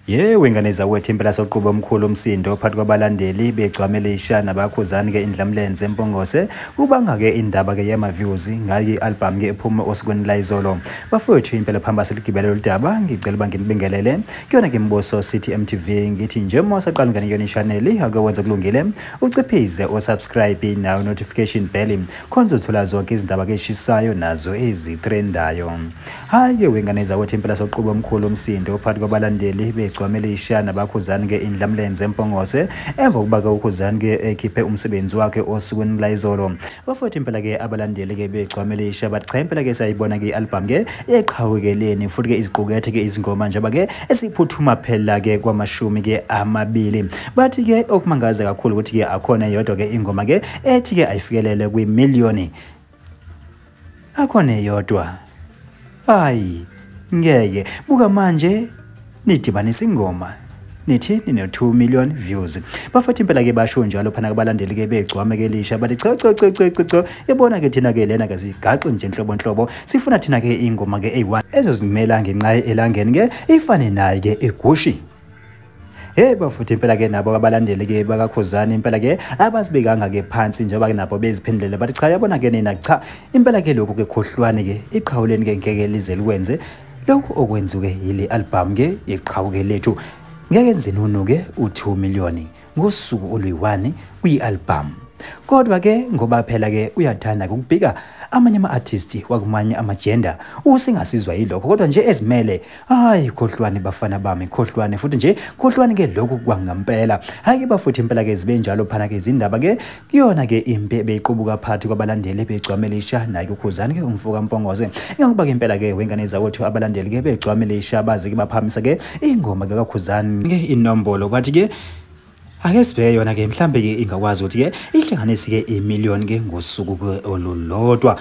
Wengane zawethu impela soquba omkhulu umsindo phakathi kwabalandeli begcwamelisha nabakhuzani ke indlamlenze empongose kubanga ke indaba ke yama views ngayi album ke ephuma osukwini la izolo bafowethu impela phamba seligibele lodaba ngicela banginibingelele kuyona ke imboso City MTV ngithi nje mosaqala ngane yona channel ake wenza kulungile uciphize o subscribe nayo notification bell khonza uthola zonke izindaba ke eshisayo nazo ezitrendayo. Hayi wengane zawethu impela soquba omkhulu umsindo phakathi kwabalandeli begcwamelisha nabakhuzani ke indlamlenze empongose emva kuba ke ukhuzani ke ekhiphe umsebenzi wakhe osukwini la izolo bafowethu impela ke abalandeli ke begcwamelisha bathi cha impela ke sayibona ke album ke eqhawukeleni futhi ke iziqukethe ke izingoma njengoba ke esiphuthuma phela ke kwamashumi ke amabili bathi ke okumangaza kakhulu ukuthi ke akhona yodwa ke ingoma ke ethi ke ayifikelele kwi-million akhona yodwa. Hayi ngeke buka manje nidibanisa ingoma nithi nine 2 million views bafethu impela ke basho njalo phana kubalandeli ke begcwamekelisha bathi cha yabona ke thina ke lena ke sigaxe nje inhlobo sifuna thina ke ingoma ke A1 ezozimela ngenqa elangeni ke ifane naye ke egushi. Bafuthu impela ke nabo abalandeli ke bakakhuzani impela ke abasibekanga ke phansi njengoba ke nabo beziphendlele bathi cha yabona ke nina cha impela ke lokho ke khohlwane ke iqhawuleni ke ngeke lize likwenze lokho okwenzuke yile album ke iqhawuke lethu ngeke nzenunu ke u2 million ngosuku oluyi1 kwi-album kodwa ke ngoba phela ke uyathanda ukubhika amanye ama-artist wakumanye amagender usingasizwa yilokho kodwa nje ezimele hayi khohlwane bafana bami khohlwane futhi nje khohlwane ke lokhu kwangampela hayi bafuthu impela ke zibe njalo phana ke izindaba ke kuyona ke impi beyiqubuka phakathi kwabalandeli begcwamelisha naye ukhuzani ke umfuka mpongose ngoba ke impela ke wengane zawethu abalandeli ke begcwamelisha baze ke baphamisa ke ingoma ke kakhuzani ke inombolo bathi ke ake sibheke yona ke mhlambe ke ingakwazi ukuthi ke ihlanganise ke i-million ke ngosuku ke olulodwa.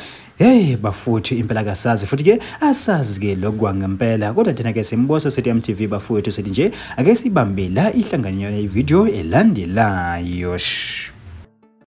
Bafuthu impela kasazi futhi ke asazi ke lokwangempela kodwa thina ke simboso City MTV bafuthu sithi nje ake sibambe la ihlanganyo ye video elandelayo.